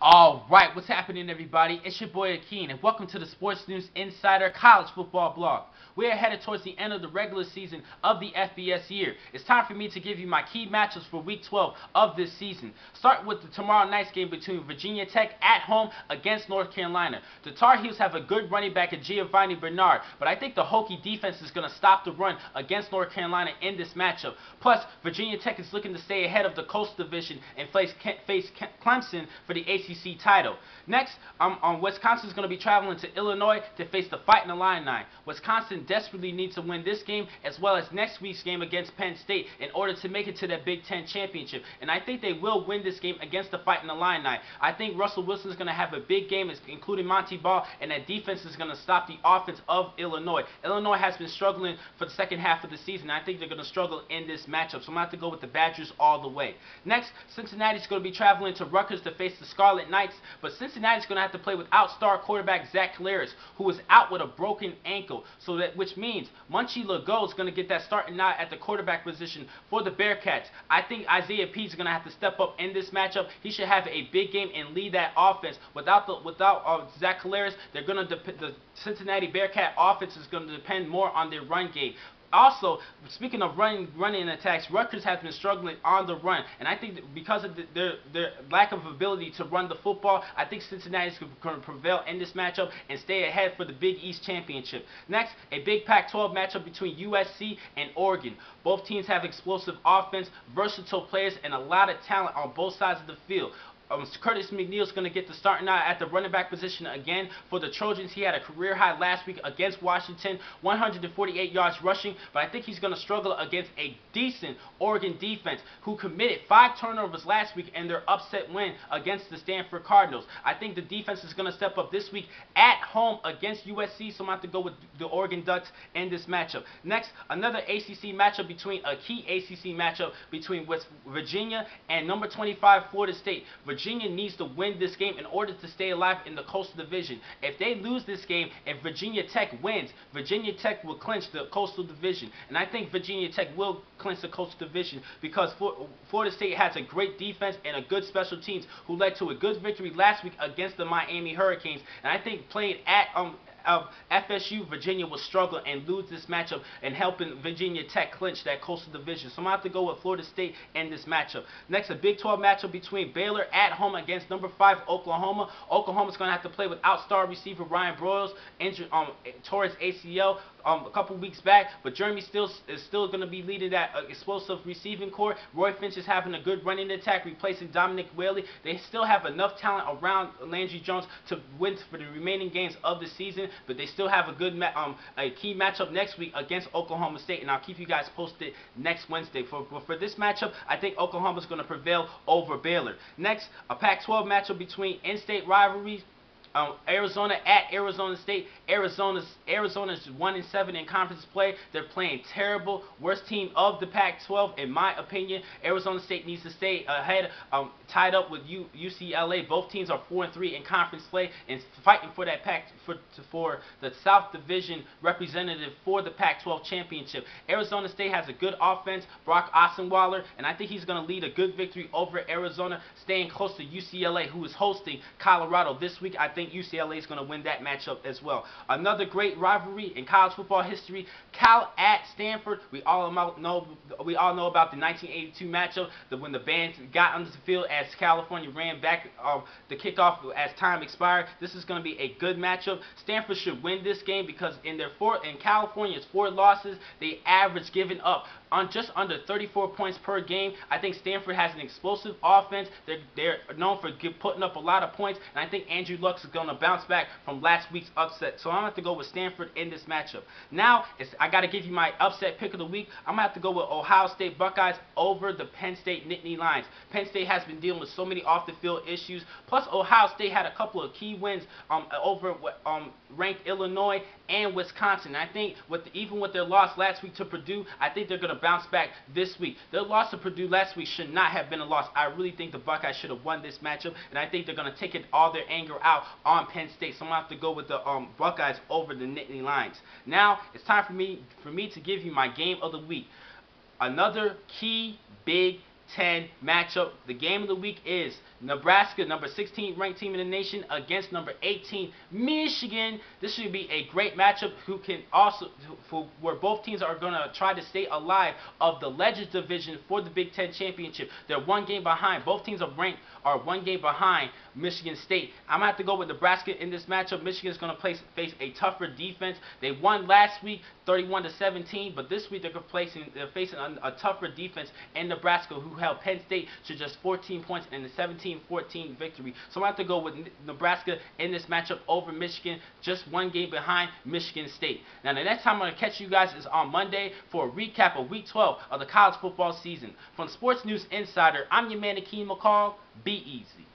Alright, what's happening everybody? It's your boy Akeen and welcome to the Sports News Insider College Football Blog. We are headed towards the end of the regular season of the FBS year. It's time for me to give you my key matchups for Week 12 of this season. Start with the tomorrow night's game between Virginia Tech at home against North Carolina. The Tar Heels have a good running back in Giovanni Bernard, but I think the Hokie defense is going to stop the run against North Carolina in this matchup. Plus, Virginia Tech is looking to stay ahead of the Coastal Division and face Clemson for the ACC title. Next, Wisconsin is going to be traveling to Illinois to face the Fighting Illini. Wisconsin desperately needs to win this game as well as next week's game against Penn State in order to make it to that Big Ten championship. And I think they will win this game against the Fighting Illini. I think Russell Wilson is going to have a big game, including Monty Ball, and that defense is going to stop the offense of Illinois. Illinois has been struggling for the second half of the season. I think they're going to struggle in this matchup, so I'm going to have to go with the Badgers all the way. Next, Cincinnati's going to be traveling to Rutgers to face the Scarlet Knights, but Cincinnati's going to have to play without star quarterback Zach Collaros, who is out with a broken ankle, which means Munchie Legault is going to get that starting nod at the quarterback position for the Bearcats. I think Isaiah Pease is going to have to step up in this matchup. He should have a big game and lead that offense. Without Zach Collaros, the Cincinnati Bearcat offense is going to depend more on their run game. Also, speaking of running attacks, Rutgers has been struggling on the run, and I think that because of their lack of ability to run the football, I think Cincinnati is going to prevail in this matchup and stay ahead for the Big East Championship. Next, a big Pac-12 matchup between USC and Oregon. Both teams have explosive offense, versatile players, and a lot of talent on both sides of the field. Curtis McNeil is going to get the starting nod at the running back position again for the Trojans. He had a career high last week against Washington, 148 yards rushing, but I think he's going to struggle against a decent Oregon defense who committed 5 turnovers last week in their upset win against the Stanford Cardinals. I think the defense is going to step up this week at home against USC, so I'm going to have to go with the Oregon Ducks in this matchup. Next, another ACC matchup a key ACC matchup between West Virginia and number 25 Florida State. Virginia needs to win this game in order to stay alive in the Coastal Division. If they lose this game and Virginia Tech wins, Virginia Tech will clinch the Coastal Division. And I think Virginia Tech will clinch the Coastal Division because Florida State has a great defense and a good special teams who led to a good victory last week against the Miami Hurricanes. And I think playing at FSU, Virginia will struggle and lose this matchup and helping Virginia Tech clinch that Coastal Division. So I'm going to have to go with Florida State in this matchup. Next, a Big 12 matchup between Baylor at home against number 5 Oklahoma. Oklahoma's going to have to play without star receiver Ryan Broyles, injured tore his ACL a couple weeks back, but Jeremy is still going to be leading that explosive receiving core. Roy Finch is having a good running attack, replacing Dominic Whaley. They still have enough talent around Landry Jones to win for the remaining games of the season, but they still have a key matchup next week against Oklahoma State, and I'll keep you guys posted next Wednesday. For this matchup, I think Oklahoma is going to prevail over Baylor. Next, a Pac-12 matchup between in-state rivalries. Arizona at Arizona State. Arizona's 1-7 in conference play. They're playing terrible. Worst team of the Pac-12 in my opinion. Arizona State needs to stay ahead, tied up with UCLA. Both teams are 4-3 in conference play and fighting for that for the South Division representative for the Pac-12 championship. Arizona State has a good offense, Brock Osweiler, and I think he's going to lead a good victory over Arizona, staying close to UCLA, who is hosting Colorado this week. I think UCLA is going to win that matchup as well. Another great rivalry in college football history, Cal at Stanford. We all know about the 1982 matchup, when the band got onto the field as California ran back the kickoff as time expired. This is going to be a good matchup. Stanford should win this game because in California's 4 losses, they average giving up on just under 34 points per game. I think Stanford has an explosive offense. They're known for putting up a lot of points, and I think Andrew Luck is going to bounce back from last week's upset. So I'm going to have to go with Stanford in this matchup. Now, I got to give you my upset pick of the week. I'm going to have to go with Ohio State Buckeyes over the Penn State Nittany Lions. Penn State has been dealing with so many off-the-field issues. Plus, Ohio State had a couple of key wins over ranked Illinois and Wisconsin. I think even with their loss last week to Purdue, I think they're going to bounce back this week. Their loss to Purdue last week should not have been a loss. I really think the Buckeyes should have won this matchup, and I think they're going to take all their anger out on Penn State. So I'm going to have to go with the Buckeyes over the Nittany Lions. Now, it's time for me to give you my game of the week. Another key Big Ten matchup. The game of the week is Nebraska, number 16 ranked team in the nation, against number 18 Michigan. This should be a great matchup where both teams are going to try to stay alive of the Legends division for the Big Ten Championship. They're one game behind. Both teams are one game behind Michigan State. I'm going to have to go with Nebraska in this matchup. Michigan is going to face a tougher defense. They won last week 31-17, but this week they're facing a tougher defense in Nebraska, who held Penn State to just 14 points in the 17-14 victory. So I have to go with Nebraska in this matchup over Michigan, just one game behind Michigan State. Now, the next time I'm going to catch you guys is on Monday for a recap of Week 12 of the college football season. From Sports News Insider, I'm your man, Akeem McCall. Be easy.